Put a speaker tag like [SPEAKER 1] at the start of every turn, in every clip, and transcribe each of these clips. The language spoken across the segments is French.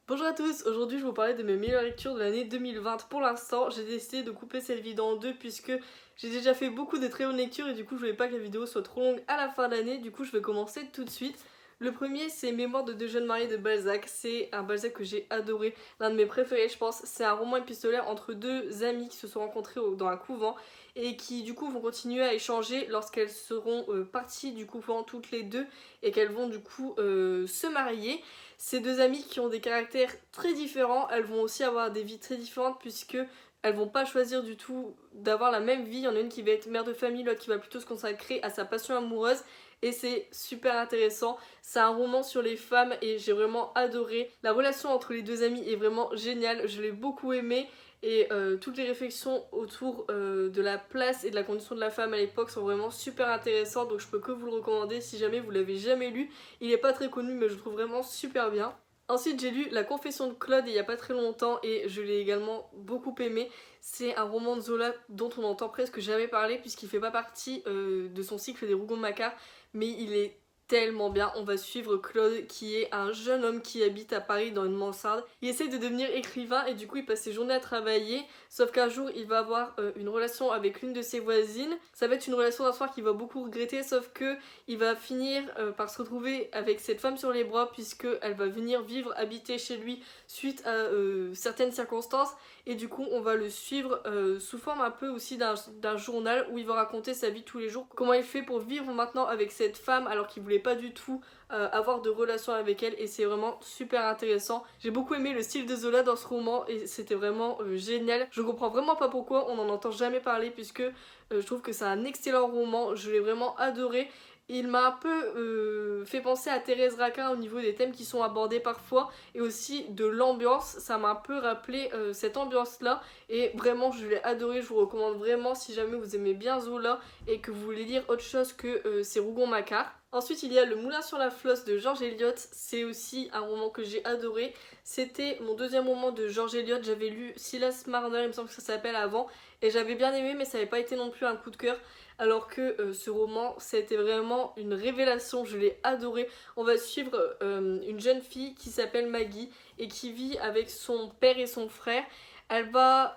[SPEAKER 1] Bonjour à tous, aujourd'hui je vais vous parler de mes meilleures lectures de l'année 2020. Pour l'instant, j'ai décidé de couper cette vidéo en deux puisque j'ai déjà fait beaucoup de très bonnes lectures et du coup je voulais pas que la vidéo soit trop longue à la fin de l'année. Du coup je vais commencer tout de suite. Le premier c'est Mémoires de deux jeunes mariés de Balzac. C'est un Balzac que j'ai adoré, l'un de mes préférés je pense. C'est un roman épistolaire entre deux amies qui se sont rencontrées dans un couvent et qui du coup vont continuer à échanger lorsqu'elles seront parties du couvent toutes les deux et qu'elles vont du coup se marier. Ces deux amies qui ont des caractères très différents, elles vont aussi avoir des vies très différentes puisque elles vont pas choisir du tout d'avoir la même vie. Il y en a une qui va être mère de famille, l'autre qui va plutôt se consacrer à sa passion amoureuse. Et c'est super intéressant. C'est un roman sur les femmes et j'ai vraiment adoré. La relation entre les deux amies est vraiment géniale. Je l'ai beaucoup aimée. Et toutes les réflexions autour de la place et de la condition de la femme à l'époque sont vraiment super intéressantes. Donc je peux que vous le recommander si jamais vous l'avez jamais lu. Il est pas très connu mais je le trouve vraiment super bien. Ensuite j'ai lu La Confession de Claude il y a pas très longtemps et je l'ai également beaucoup aimé. C'est un roman de Zola dont on n'entend presque jamais parler puisqu'il fait pas partie de son cycle des Rougon-Macquart, mais il est tellement bien. On va suivre Claude qui est un jeune homme qui habite à Paris dans une mansarde. Il essaie de devenir écrivain et du coup il passe ses journées à travailler, sauf qu'un jour il va avoir une relation avec l'une de ses voisines. Ça va être une relation d'un soir qu'il va beaucoup regretter, sauf que il va finir par se retrouver avec cette femme sur les bras puisque elle va venir vivre, habiter chez lui suite à certaines circonstances. Et du coup on va le suivre sous forme un peu aussi d'un journal où il va raconter sa vie tous les jours, comment il fait pour vivre maintenant avec cette femme alors qu'il voulait pas du tout avoir de relation avec elle, et c'est vraiment super intéressant. J'ai beaucoup aimé le style de Zola dans ce roman et c'était vraiment génial. Je comprends vraiment pas pourquoi on n'en entend jamais parler puisque je trouve que c'est un excellent roman, je l'ai vraiment adoré. Il m'a un peu fait penser à Thérèse Raquin au niveau des thèmes qui sont abordés parfois et aussi de l'ambiance. Ça m'a un peu rappelé cette ambiance-là et vraiment je l'ai adoré. Je vous recommande vraiment si jamais vous aimez bien Zola et que vous voulez lire autre chose que ces Rougon-Macquart. Ensuite il y a Le Moulin sur la Flosse de George Eliot. C'est aussi un roman que j'ai adoré. C'était mon deuxième roman de George Eliot. J'avais lu Silas Marner, il me semble que ça s'appelle avant, et j'avais bien aimé mais ça n'avait pas été non plus un coup de cœur. Alors que ce roman, c'était vraiment une révélation, je l'ai adoré. On va suivre une jeune fille qui s'appelle Maggie et qui vit avec son père et son frère. Elle va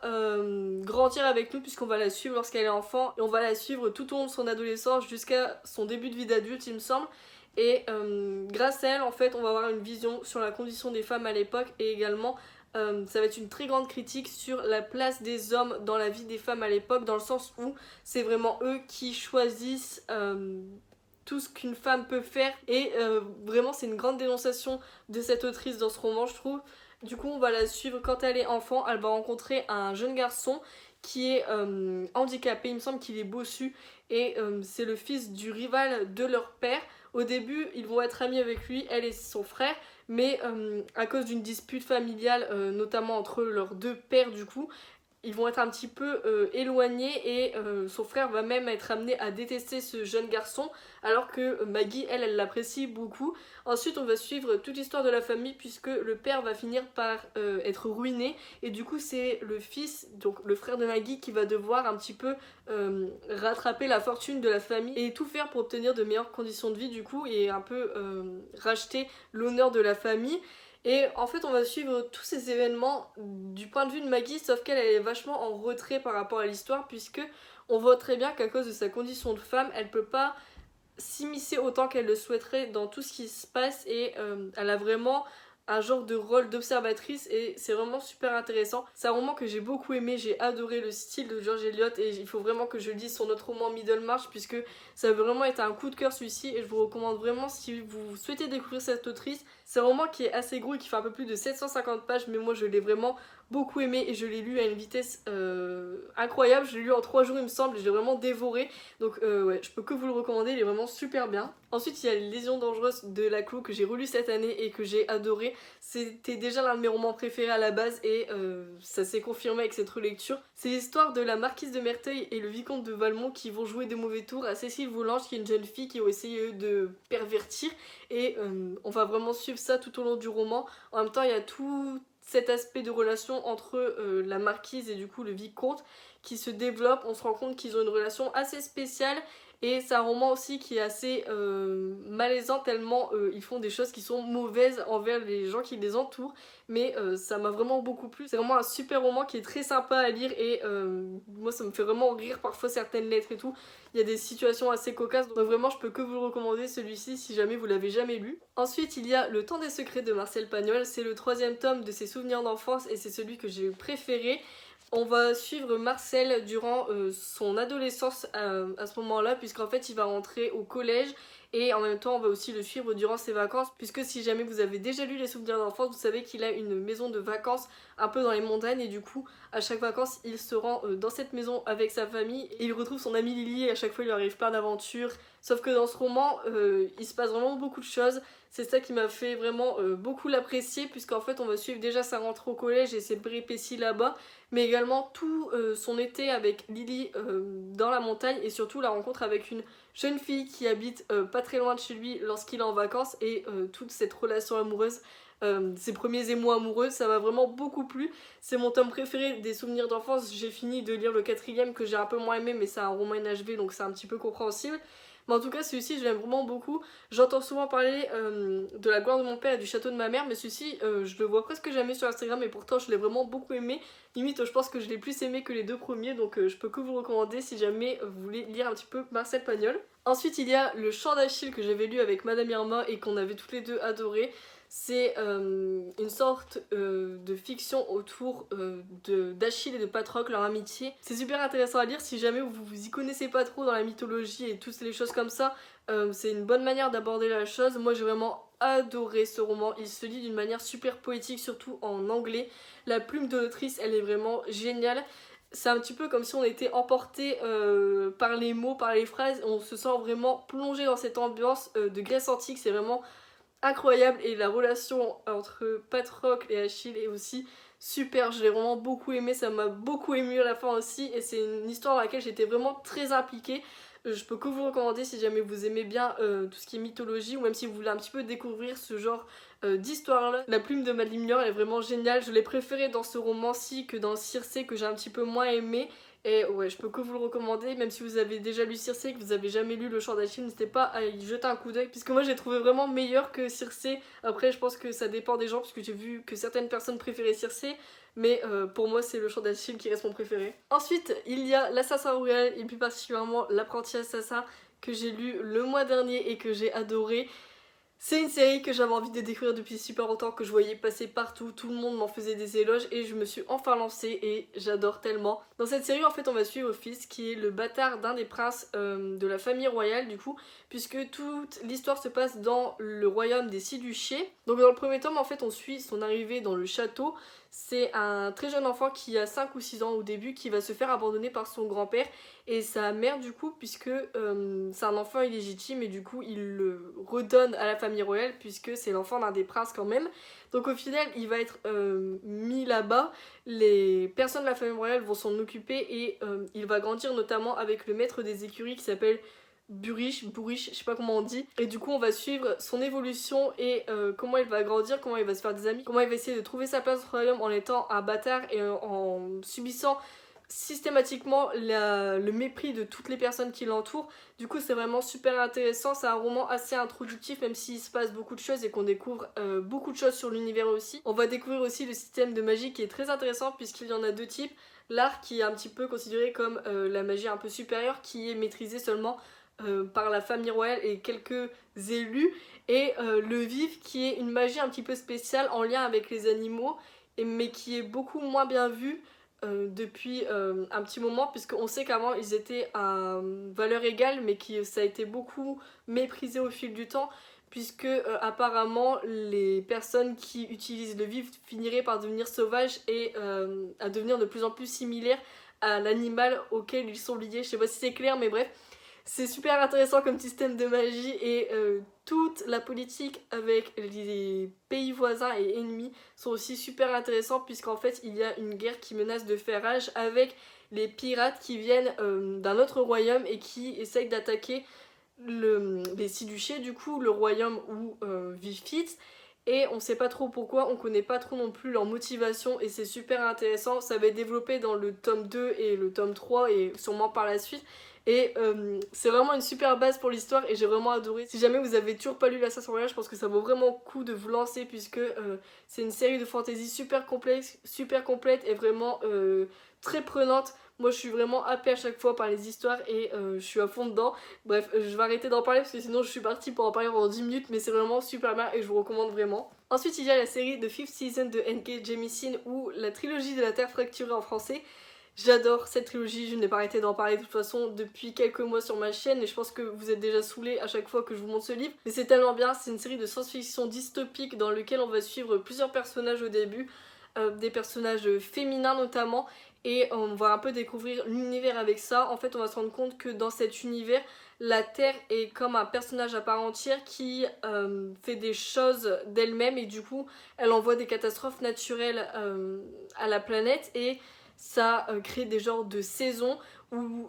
[SPEAKER 1] grandir avec nous puisqu'on va la suivre lorsqu'elle est enfant et on va la suivre tout au long de son adolescence jusqu'à son début de vie d'adulte il me semble. Et grâce à elle en fait on va avoir une vision sur la condition des femmes à l'époque et également ça va être une très grande critique sur la place des hommes dans la vie des femmes à l'époque, dans le sens où c'est vraiment eux qui choisissent tout ce qu'une femme peut faire et vraiment c'est une grande dénonciation de cette autrice dans ce roman je trouve. Du coup on va la suivre quand elle est enfant, elle va rencontrer un jeune garçon qui est handicapé, il me semble qu'il est bossu et c'est le fils du rival de leur père. Au début ils vont être amis avec lui, elle et son frère, mais à cause d'une dispute familiale, notamment entre leurs deux pères du coup, ils vont être un petit peu éloignés et son frère va même être amené à détester ce jeune garçon alors que Maggie elle l'apprécie beaucoup. Ensuite on va suivre toute l'histoire de la famille puisque le père va finir par être ruiné et du coup c'est le fils, donc le frère de Maggie, qui va devoir un petit peu rattraper la fortune de la famille et tout faire pour obtenir de meilleures conditions de vie du coup et un peu racheter l'honneur de la famille. Et en fait, on va suivre tous ces événements du point de vue de Maggie, sauf qu'elle elle est vachement en retrait par rapport à l'histoire, puisque on voit très bien qu'à cause de sa condition de femme, elle peut pas s'immiscer autant qu'elle le souhaiterait dans tout ce qui se passe et elle a vraiment un genre de rôle d'observatrice et c'est vraiment super intéressant. C'est un roman que j'ai beaucoup aimé, j'ai adoré le style de George Eliot et il faut vraiment que je lise son autre roman Middlemarch puisque ça a vraiment été un coup de cœur celui-ci et je vous recommande vraiment si vous souhaitez découvrir cette autrice. C'est un roman qui est assez gros et qui fait un peu plus de 750 pages mais moi je l'ai vraiment beaucoup aimé et je l'ai lu à une vitesse incroyable. Je l'ai lu en 3 jours il me semble et je l'ai vraiment dévoré. Donc ouais, je peux que vous le recommander, il est vraiment super bien. Ensuite il y a Les Lésions dangereuses de Laclos que j'ai relu cette année et que j'ai adoré. C'était déjà l'un de mes romans préférés à la base et ça s'est confirmé avec cette relecture. C'est l'histoire de la marquise de Merteuil et le vicomte de Valmont qui vont jouer des mauvais tours à Cécile Volanges qui est une jeune fille qui ont essayé de pervertir et on va vraiment suivre ça tout au long du roman. En même temps il y a tout cet aspect de relation entre la marquise et du coup le vicomte qui se développe. On se rend compte qu'ils ont une relation assez spéciale et c'est un roman aussi qui est assez malaisant tellement ils font des choses qui sont mauvaises envers les gens qui les entourent, mais ça m'a vraiment beaucoup plu. C'est vraiment un super roman qui est très sympa à lire et moi ça me fait vraiment rire parfois certaines lettres et tout. Il y a des situations assez cocasses, donc vraiment je peux que vous le recommander celui-ci si jamais vous l'avez jamais lu. Ensuite il y a Le Temps des secrets de Marcel Pagnol, c'est le 3e tome de ses souvenirs d'enfance et c'est celui que j'ai préféré. On va suivre Marcel durant son adolescence à ce moment-là, puisqu'en fait il va rentrer au collège et en même temps on va aussi le suivre durant ses vacances, puisque si jamais vous avez déjà lu les souvenirs d'enfance, vous savez qu'il a une maison de vacances un peu dans les montagnes et du coup à chaque vacances il se rend dans cette maison avec sa famille et il retrouve son amie Lily et à chaque fois il lui arrive plein d'aventures. Sauf que dans ce roman il se passe vraiment beaucoup de choses. C'est ça qui m'a fait vraiment beaucoup l'apprécier, puisqu'en fait on va suivre déjà sa rentrée au collège et ses péripéties là-bas, mais également tout son été avec Lily dans la montagne et surtout la rencontre avec une jeune fille qui habite pas très loin de chez lui lorsqu'il est en vacances et toute cette relation amoureuse, ses premiers émois amoureux, ça m'a vraiment beaucoup plu. C'est mon tome préféré des souvenirs d'enfance. J'ai fini de lire le 4e que j'ai un peu moins aimé, mais c'est un roman inachevé donc c'est un petit peu compréhensible. Mais en tout cas celui-ci je l'aime vraiment beaucoup. J'entends souvent parler de La gloire de mon père et du château de ma mère, mais celui-ci je le vois presque jamais sur Instagram et pourtant je l'ai vraiment beaucoup aimé. Limite je pense que je l'ai plus aimé que les 2 premiers, donc je peux que vous recommander si jamais vous voulez lire un petit peu Marcel Pagnol. Ensuite il y a Le Chant d'Achille que j'avais lu avec Madame Irma et qu'on avait toutes les deux adoré. C'est une sorte de fiction autour d'Achille et de Patrocle, leur amitié. C'est super intéressant à lire si jamais vous y connaissez pas trop dans la mythologie et toutes les choses comme ça. C'est une bonne manière d'aborder la chose. Moi j'ai vraiment adoré ce roman. Il se lit d'une manière super poétique, surtout en anglais. La plume de l'autrice elle est vraiment géniale. C'est un petit peu comme si on était emporté par les mots, par les phrases. On se sent vraiment plongé dans cette ambiance de Grèce antique. C'est vraiment incroyable et la relation entre Patrocle et Achille est aussi super. Je l'ai vraiment beaucoup aimé, ça m'a beaucoup ému à la fin aussi et c'est une histoire dans laquelle j'étais vraiment très impliquée. Je peux que vous recommander si jamais vous aimez bien tout ce qui est mythologie ou même si vous voulez un petit peu découvrir ce genre d'histoire là. La plume de Madeleine Mignon elle est vraiment géniale. Je l'ai préférée dans ce roman-ci que dans Circé que j'ai un petit peu moins aimé. Et ouais, je peux que vous le recommander, même si vous avez déjà lu Circé et que vous avez jamais lu Le Chant d'Achille, n'hésitez pas à y jeter un coup d'œil, puisque moi j'ai trouvé vraiment meilleur que Circé. Après, je pense que ça dépend des gens, puisque j'ai vu que certaines personnes préféraient Circé, mais pour moi c'est Le Chant d'Achille qui reste mon préféré. Ensuite, il y a L'Assassin Royal, et plus particulièrement L'Apprenti Assassin, que j'ai lu le mois dernier et que j'ai adoré. C'est une série que j'avais envie de découvrir depuis super longtemps, que je voyais passer partout, tout le monde m'en faisait des éloges et je me suis enfin lancée et j'adore tellement. Dans cette série en fait on va suivre Fils qui est le bâtard d'un des princes de la famille royale du coup, puisque toute l'histoire se passe dans le royaume des Six-Duchés. Donc dans le premier tome en fait on suit son arrivée dans le château. C'est un très jeune enfant qui a 5 ou 6 ans au début qui va se faire abandonner par son grand-père et sa mère du coup, puisque c'est un enfant illégitime et du coup il le redonne à la famille royale puisque c'est l'enfant d'un des princes quand même. Donc au final il va être mis là-bas, les personnes de la famille royale vont s'en occuper et il va grandir notamment avec le maître des écuries qui s'appelle Bourriche, je sais pas comment on dit. Et du coup on va suivre son évolution et comment il va grandir, comment il va se faire des amis, comment il va essayer de trouver sa place au royaume en étant un bâtard et en subissant systématiquement le mépris de toutes les personnes qui l'entourent. Du coup c'est vraiment super intéressant, c'est un roman assez introductif même s'il se passe beaucoup de choses et qu'on découvre beaucoup de choses sur l'univers aussi. On va découvrir aussi le système de magie qui est très intéressant puisqu'il y en a 2 types. L'art qui est un petit peu considéré comme la magie un peu supérieure qui est maîtrisée seulement par la famille royale et quelques élus, et le vif qui est une magie un petit peu spéciale en lien avec les animaux mais qui est beaucoup moins bien vue depuis un petit moment, puisqu'on sait qu'avant ils étaient à valeur égale mais ça a été beaucoup méprisé au fil du temps, puisque apparemment les personnes qui utilisent le vif finiraient par devenir sauvages et à devenir de plus en plus similaires à l'animal auquel ils sont liés. Je sais pas si c'est clair mais bref, c'est super intéressant comme système de magie et toute la politique avec les pays voisins et ennemis sont aussi super intéressants, puisqu'en fait il y a une guerre qui menace de faire rage avec les pirates qui viennent d'un autre royaume et qui essayent d'attaquer les Six-Duchés, du coup le royaume où vit Fitz. Et on sait pas trop pourquoi, on connaît pas trop non plus leur motivation et c'est super intéressant. Ça va être développé dans le tome 2 et le tome 3 et sûrement par la suite. Et c'est vraiment une super base pour l'histoire et j'ai vraiment adoré. Si jamais vous avez toujours pas lu l'Assassin Royal, je pense que ça vaut vraiment le coup de vous lancer puisque c'est une série de fantasy super complexe, super complète et vraiment très prenante. Moi je suis vraiment happée à chaque fois par les histoires et je suis à fond dedans. Bref, je vais arrêter d'en parler parce que sinon je suis partie pour en parler pendant 10 minutes, mais c'est vraiment super bien et je vous recommande vraiment. Ensuite il y a la série The Fifth Season de N.K. Jemisin ou la trilogie de la Terre fracturée en français. J'adore cette trilogie, je n'ai pas arrêté d'en parler de toute façon depuis quelques mois sur ma chaîne et je pense que vous êtes déjà saoulés à chaque fois que je vous montre ce livre. Mais c'est tellement bien, c'est une série de science-fiction dystopique dans lequel on va suivre plusieurs personnages au début, des personnages féminins notamment, et on va un peu découvrir l'univers avec ça. En fait on va se rendre compte que dans cet univers, la Terre est comme un personnage à part entière qui fait des choses d'elle-même et du coup elle envoie des catastrophes naturelles à la planète et ça crée des genres de saisons où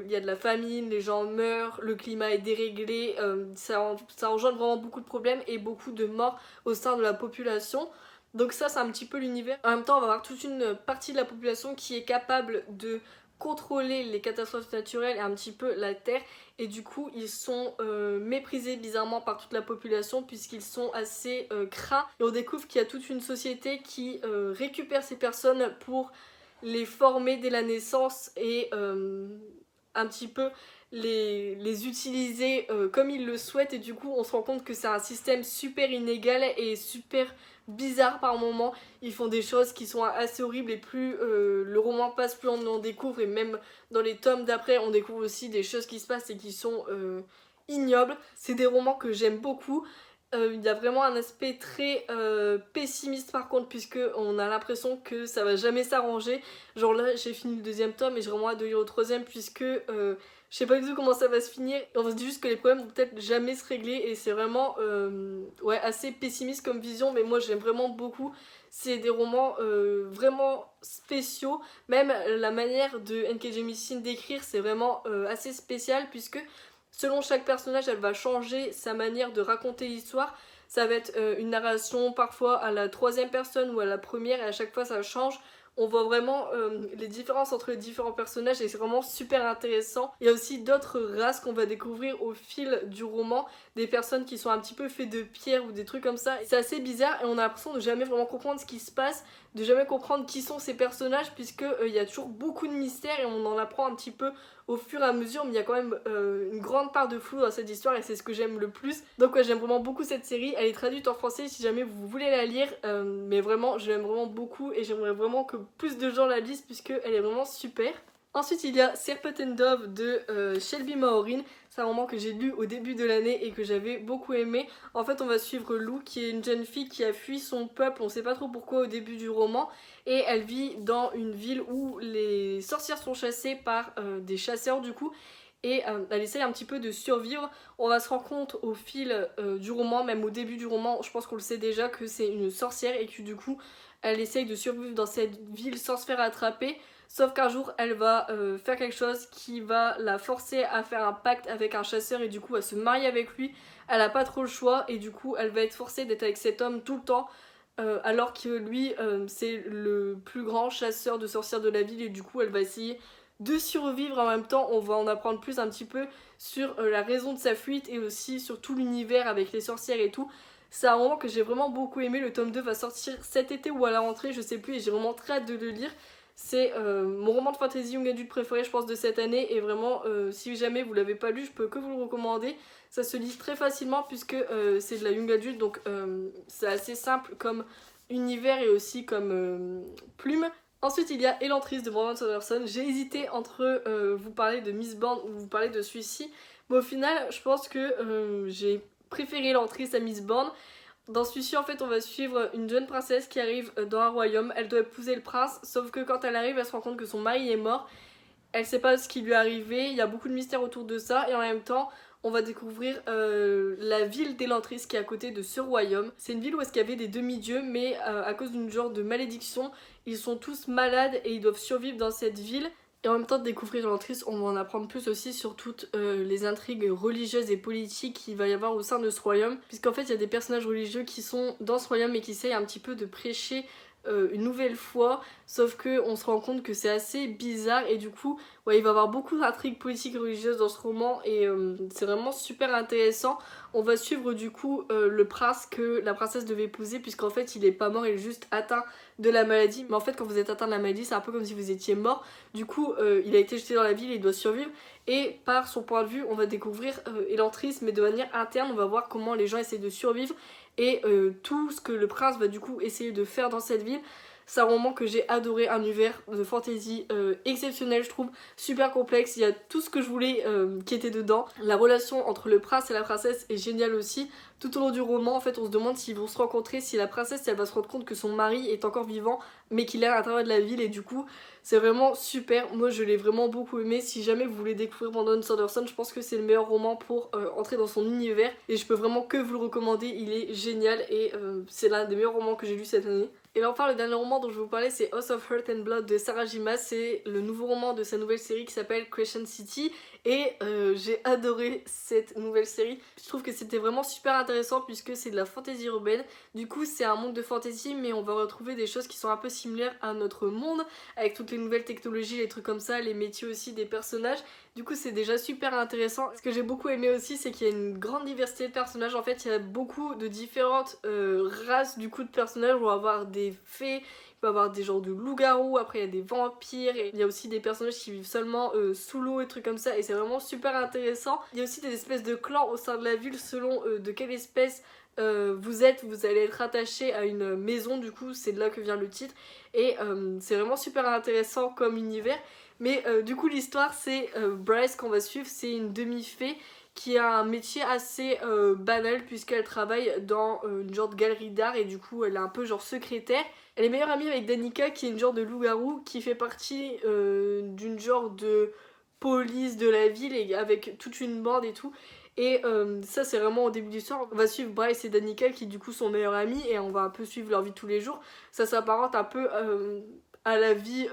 [SPEAKER 1] il y a de la famine, les gens meurent, le climat est déréglé, ça engendre vraiment beaucoup de problèmes et beaucoup de morts au sein de la population. Donc ça c'est un petit peu l'univers. En même temps on va avoir toute une partie de la population qui est capable de contrôler les catastrophes naturelles et un petit peu la terre et du coup ils sont méprisés bizarrement par toute la population puisqu'ils sont assez craints et on découvre qu'il y a toute une société qui récupère ces personnes pour les former dès la naissance et un petit peu les utiliser comme ils le souhaitent et du coup on se rend compte que c'est un système super inégal et super bizarre par moments. Ils font des choses qui sont assez horribles et plus le roman passe, plus on en découvre et même dans les tomes d'après on découvre aussi des choses qui se passent et qui sont ignobles. C'est des romans que j'aime beaucoup. Il y a vraiment un aspect très pessimiste par contre puisque on a l'impression que ça va jamais s'arranger. Genre là j'ai fini le deuxième tome et j'ai vraiment hâte de lire le troisième puisque je sais pas du tout comment ça va se finir. Et on se dit juste que les problèmes vont peut-être jamais se régler et c'est vraiment ouais, assez pessimiste comme vision mais moi j'aime vraiment beaucoup. C'est des romans vraiment spéciaux. Même la manière de N.K. Jemisin d'écrire c'est vraiment assez spécial puisque selon chaque personnage, elle va changer sa manière de raconter l'histoire. Ça va être une narration parfois à la troisième personne ou à la première et à chaque fois ça change. On voit vraiment les différences entre les différents personnages et c'est vraiment super intéressant. Il y a aussi d'autres races qu'on va découvrir au fil du roman, des personnes qui sont un petit peu faites de pierre ou des trucs comme ça. C'est assez bizarre et on a l'impression de jamais vraiment comprendre ce qui se passe, de jamais comprendre qui sont ces personnages puisque il y a toujours beaucoup de mystères et on en apprend un petit peu au fur et à mesure, mais il y a quand même une grande part de flou dans cette histoire et c'est ce que j'aime le plus. Donc ouais, j'aime vraiment beaucoup cette série, elle est traduite en français si jamais vous voulez la lire, mais vraiment je l'aime vraiment beaucoup et j'aimerais vraiment que plus de gens la lisent puisque elle est vraiment super. Ensuite il y a Serpent and Dove de Shelby Maureen. C'est un roman que j'ai lu au début de l'année et que j'avais beaucoup aimé. En fait on va suivre Lou qui est une jeune fille qui a fui son peuple, on sait pas trop pourquoi au début du roman. Et elle vit dans une ville où les sorcières sont chassées par des chasseurs du coup. Et elle essaye un petit peu de survivre. On va se rendre compte au fil du roman, même au début du roman, je pense qu'on le sait déjà que c'est une sorcière et que du coup elle essaye de survivre dans cette ville sans se faire attraper. Sauf qu'un jour, elle va faire quelque chose qui va la forcer à faire un pacte avec un chasseur et du coup à se marier avec lui. Elle a pas trop le choix et du coup elle va être forcée d'être avec cet homme tout le temps. Alors que lui, c'est le plus grand chasseur de sorcières de la ville et du coup elle va essayer de survivre. En même temps on va en apprendre plus un petit peu sur la raison de sa fuite et aussi sur tout l'univers avec les sorcières et tout. C'est un roman que j'ai vraiment beaucoup aimé. Le tome 2 va sortir cet été ou à la rentrée, je sais plus, et j'ai vraiment très hâte de le lire. C'est mon roman de fantasy young adulte préféré je pense de cette année et vraiment si jamais vous l'avez pas lu je peux que vous le recommander. Ça se lit très facilement puisque c'est de la young adulte donc c'est assez simple comme univers et aussi comme plume. Ensuite il y a Elantris de Brandon Sanderson. J'ai hésité entre vous parler de Mistborn ou vous parler de celui-ci, mais au final je pense que j'ai préféré Elantris à Mistborn. Dans celui-ci, en fait, on va suivre une jeune princesse qui arrive dans un royaume. Elle doit épouser le prince, sauf que quand elle arrive, elle se rend compte que son mari est mort. Elle sait pas ce qui lui est arrivé, il y a beaucoup de mystères autour de ça, et en même temps, on va découvrir la ville d'Elantris qui est à côté de ce royaume. C'est une ville où est-ce qu'il y avait des demi-dieux, mais à cause d'une genre de malédiction, ils sont tous malades et ils doivent survivre dans cette ville. Et en même temps de découvrir Elantris, on va en apprendre plus aussi sur toutes les intrigues religieuses et politiques qu'il va y avoir au sein de ce royaume. Puisqu'en fait il y a des personnages religieux qui sont dans ce royaume et qui essayent un petit peu de prêcher une nouvelle fois, sauf que on se rend compte que c'est assez bizarre et du coup ouais, il va y avoir beaucoup d'intrigues politiques et religieuses dans ce roman et c'est vraiment super intéressant. On va suivre du coup le prince que la princesse devait épouser, puisqu'en fait il est pas mort, il est juste atteint de la maladie, mais en fait quand vous êtes atteint de la maladie c'est un peu comme si vous étiez mort. Du coup il a été jeté dans la ville et il doit survivre, et par son point de vue on va découvrir Elantris, mais de manière interne. On va voir comment les gens essaient de survivre et tout ce que le prince va du coup essayer de faire dans cette ville. C'est un roman que j'ai adoré, un univers de fantasy exceptionnel je trouve, super complexe, il y a tout ce que je voulais qui était dedans. La relation entre le prince et la princesse est géniale aussi. Tout au long du roman en fait on se demande s'ils vont se rencontrer, si la princesse elle va se rendre compte que son mari est encore vivant mais qu'il est à l'intérieur de la ville, et du coup c'est vraiment super. Moi je l'ai vraiment beaucoup aimé. Si jamais vous voulez découvrir Brandon Sanderson, je pense que c'est le meilleur roman pour entrer dans son univers et je peux vraiment que vous le recommander, il est génial et c'est l'un des meilleurs romans que j'ai lu cette année. Et enfin le dernier roman dont je vais vous parler c'est House of Heart and Blood de Sarah J. Maas. C'est le nouveau roman de sa nouvelle série qui s'appelle Crescent City et j'ai adoré cette nouvelle série. Je trouve que c'était vraiment super intéressant puisque c'est de la fantasy urbaine. Du coup c'est un monde de fantasy mais on va retrouver des choses qui sont un peu similaires à notre monde avec toutes les nouvelles technologies, les trucs comme ça, les métiers aussi des personnages. Du coup c'est déjà super intéressant. Ce que j'ai beaucoup aimé aussi c'est qu'il y a une grande diversité de personnages. En fait il y a beaucoup de différentes races du coup de personnages. On va avoir des fées, il va y avoir des genres de loups-garous, après il y a des vampires, et il y a aussi des personnages qui vivent seulement sous l'eau et trucs comme ça, et c'est vraiment super intéressant. Il y a aussi des espèces de clans au sein de la ville selon de quelle espèce vous êtes, vous allez être attaché à une maison, du coup c'est de là que vient le titre, et c'est vraiment super intéressant comme univers. Mais du coup l'histoire c'est Bryce qu'on va suivre, c'est une demi-fée qui a un métier assez banal puisqu'elle travaille dans une genre de galerie d'art et du coup elle est un peu genre secrétaire. Elle est meilleure amie avec Danica qui est une genre de loup-garou qui fait partie d'une genre de police de la ville et avec toute une bande et tout. Et ça c'est vraiment au début de l'histoire. On va suivre Bryce et Danica qui du coup sont meilleures amies et on va un peu suivre leur vie de tous les jours. Ça s'apparente un peu à la vie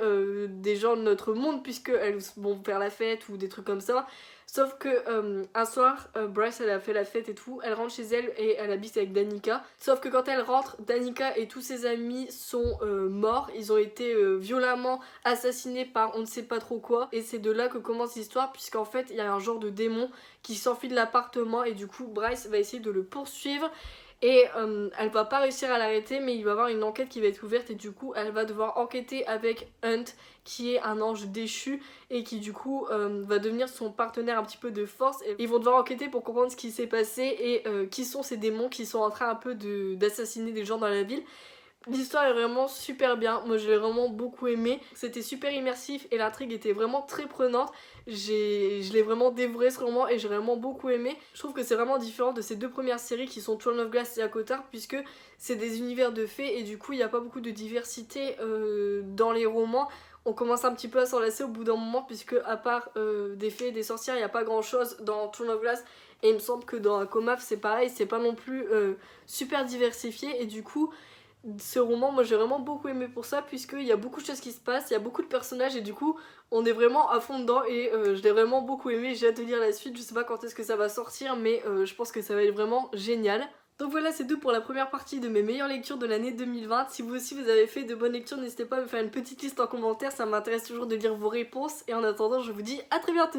[SPEAKER 1] des gens de notre monde puisqu'elles vont faire la fête ou des trucs comme ça. Sauf que un soir, Bryce elle a fait la fête et tout, elle rentre chez elle et elle habite avec Danica. Sauf que quand elle rentre, Danica et tous ses amis sont morts, ils ont été violemment assassinés par on ne sait pas trop quoi. Et c'est de là que commence l'histoire puisqu'en fait il y a un genre de démon qui s'enfuit de l'appartement et du coup Bryce va essayer de le poursuivre. Et elle va pas réussir à l'arrêter, mais il va y avoir une enquête qui va être ouverte et du coup elle va devoir enquêter avec Hunt qui est un ange déchu et qui du coup va devenir son partenaire un petit peu de force, et ils vont devoir enquêter pour comprendre ce qui s'est passé et qui sont ces démons qui sont en train un peu d'assassiner des gens dans la ville. L'histoire est vraiment super bien, moi je l'ai vraiment beaucoup aimé, c'était super immersif et l'intrigue était vraiment très prenante. Je l'ai vraiment dévoré ce roman et j'ai vraiment beaucoup aimé. Je trouve que c'est vraiment différent de ces deux premières séries qui sont Throne of Glass et ACOTAR puisque c'est des univers de fées et du coup il n'y a pas beaucoup de diversité dans les romans. On commence un petit peu à s'en lasser au bout d'un moment puisque à part des fées et des sorcières il n'y a pas grand chose dans Throne of Glass, et il me semble que dans ACOMAF c'est pareil, c'est pas non plus super diversifié. Et du coup ce roman moi j'ai vraiment beaucoup aimé pour ça puisqu'il y a beaucoup de choses qui se passent, il y a beaucoup de personnages et du coup on est vraiment à fond dedans et je l'ai vraiment beaucoup aimé. J'ai hâte de lire la suite, je sais pas quand est-ce que ça va sortir mais je pense que ça va être vraiment génial. Donc voilà, c'est tout pour la première partie de mes meilleures lectures de l'année 2020. Si vous aussi vous avez fait de bonnes lectures, n'hésitez pas à me faire une petite liste en commentaire, ça m'intéresse toujours de lire vos réponses. Et en attendant, je vous dis à très bientôt.